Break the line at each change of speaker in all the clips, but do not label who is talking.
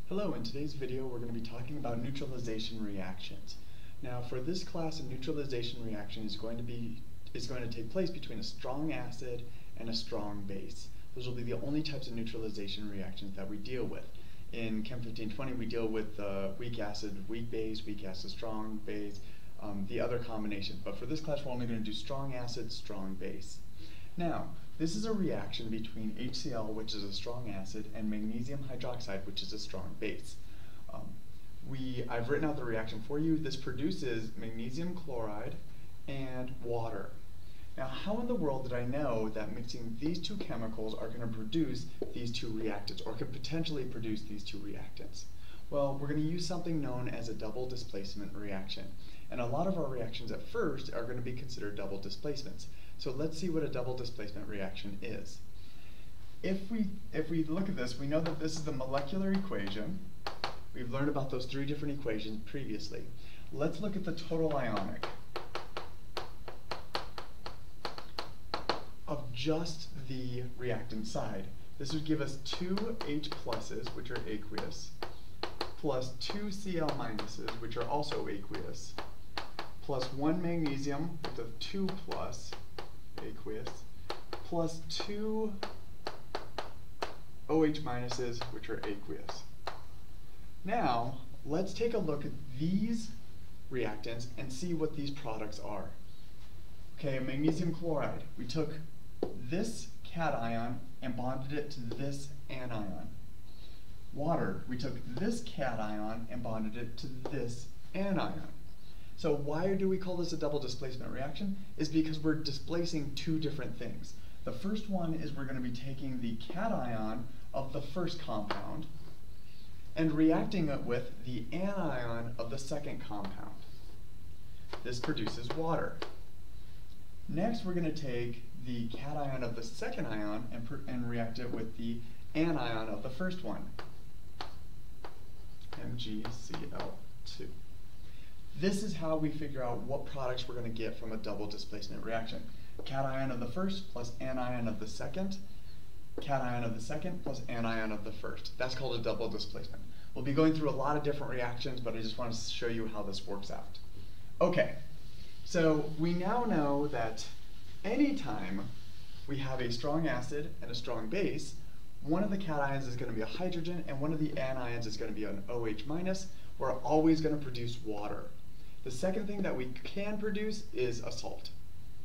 Hello, in today's video we're going to be talking about neutralization reactions. Now for this class, a neutralization reaction is going to take place between a strong acid and a strong base. Those will be the only types of neutralization reactions that we deal with. In Chem 1520 we deal with weak acid, weak base, weak acid, strong base, the other combinations. But for this class we're only going to do strong acid, strong base. Now, this is a reaction between HCl, which is a strong acid, and magnesium hydroxide, which is a strong base. I've written out the reaction for you. This produces magnesium chloride and water. Now, how in the world did I know that mixing these two chemicals are going to produce these two reactants, or could potentially produce these two reactants? Well, we're going to use something known as a double displacement reaction. And a lot of our reactions at first are going to be considered double displacements. So let's see what a double displacement reaction is. If we look at this, we know that this is the molecular equation. We've learned about those three different equations previously. Let's look at the total ionic of just the reactant side. This would give us two H pluses, which are aqueous, plus two Cl minuses, which are also aqueous, plus one magnesium with a 2 plus aqueous, plus two OH minuses, which are aqueous. Now, let's take a look at these reactants and see what these products are. Okay, magnesium chloride. We took this cation and bonded it to this anion. Water. We took this cation and bonded it to this anion. So why do we call this a double displacement reaction? Is because we're displacing two different things. The first one is we're going to be taking the cation of the first compound and reacting it with the anion of the second compound. This produces water. Next, we're going to take the cation of the second ion and react it with the anion of the first one, MgCl2. This is how we figure out what products we're going to get from a double displacement reaction. Cation of the first plus anion of the second, cation of the second plus anion of the first. That's called a double displacement. We'll be going through a lot of different reactions, but I just want to show you how this works out. Okay, so we now know that anytime we have a strong acid and a strong base, one of the cations is going to be a hydrogen and one of the anions is going to be an OH minus. We're always going to produce water. The second thing that we can produce is a salt.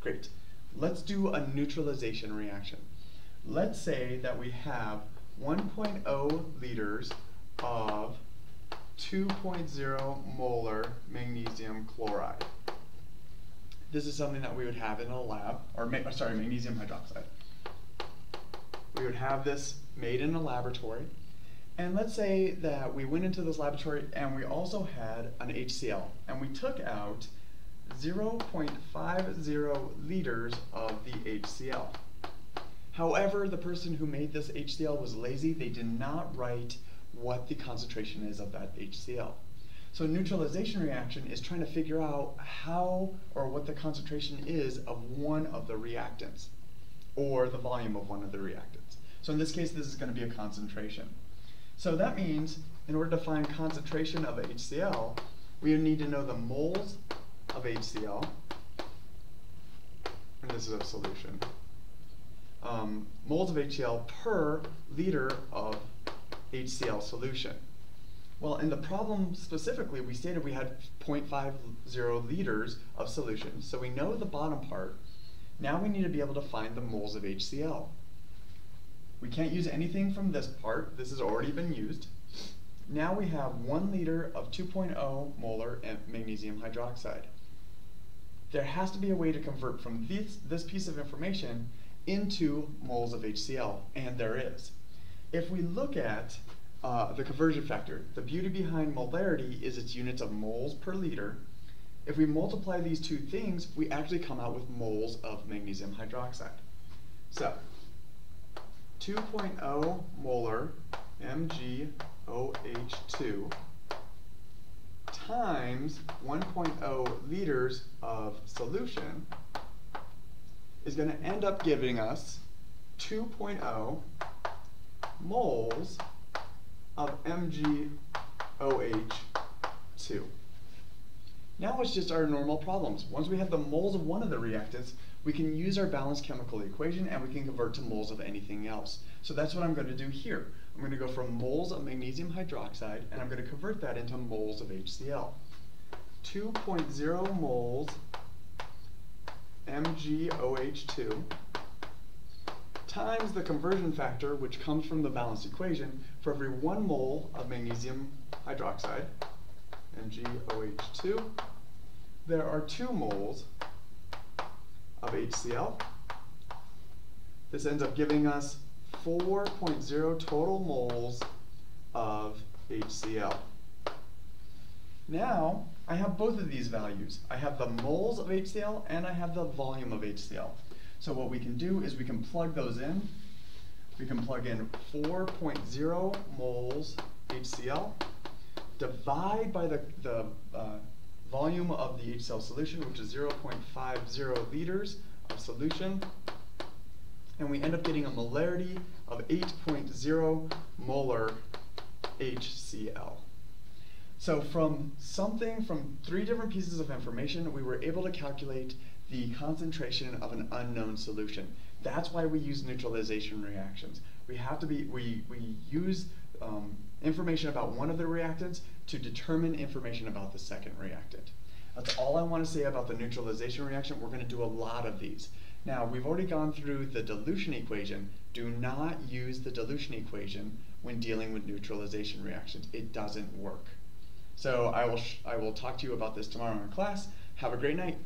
Great. Let's do a neutralization reaction. Let's say that we have 1.0 liters of 2.0 molar magnesium chloride. This is something that we would have in a lab, or magnesium hydroxide. We would have this made in a laboratory. And let's say that we went into this laboratory and we also had an HCl, and we took out 0.50 liters of the HCl. However, the person who made this HCl was lazy. They did not write what the concentration is of that HCl. So a neutralization reaction is trying to figure out how or what the concentration is of one of the reactants, or the volume of one of the reactants. So in this case, this is going to be a concentration. So that means, in order to find concentration of HCl, we need to know the moles of HCl, and this is a solution. Moles of HCl per liter of HCl solution. Well, in the problem specifically, we stated we had 0.50 liters of solution, so we know the bottom part. Now we need to be able to find the moles of HCl. We can't use anything from this part. This has already been used. Now we have 1 liter of 2.0 molar magnesium hydroxide. There has to be a way to convert from this piece of information into moles of HCl, and there is. If we look at the conversion factor, the beauty behind molarity is its units of moles per liter. If we multiply these two things, we actually come out with moles of magnesium hydroxide. So 2.0 molar MgOH2 times 1.0 liters of solution is going to end up giving us 2.0 moles of MgOH2. Now it's just our normal problems. Once we have the moles of one of the reactants, we can use our balanced chemical equation and we can convert to moles of anything else. So that's what I'm going to do here. I'm going to go from moles of magnesium hydroxide and I'm going to convert that into moles of HCl. 2.0 moles MgOH2 times the conversion factor, which comes from the balanced equation. For every 1 mole of magnesium hydroxide, MgOH2, there are 2 moles of HCl. This ends up giving us 4.0 total moles of HCl. Now, I have both of these values. I have the moles of HCl and I have the volume of HCl. So what we can do is we can plug those in. We can plug in 4.0 moles HCl, divide by the volume of the HCl solution, which is 0.50 liters of solution, and we end up getting a molarity of 8.0 molar HCl. So from 3 different pieces of information, we were able to calculate the concentration of an unknown solution. That's why we use neutralization reactions. We use information about one of the reactants to determine information about the second reactant. That's all I want to say about the neutralization reaction. We're going to do a lot of these. Now, we've already gone through the dilution equation. Do not use the dilution equation when dealing with neutralization reactions. It doesn't work. So I will talk to you about this tomorrow in class. Have a great night.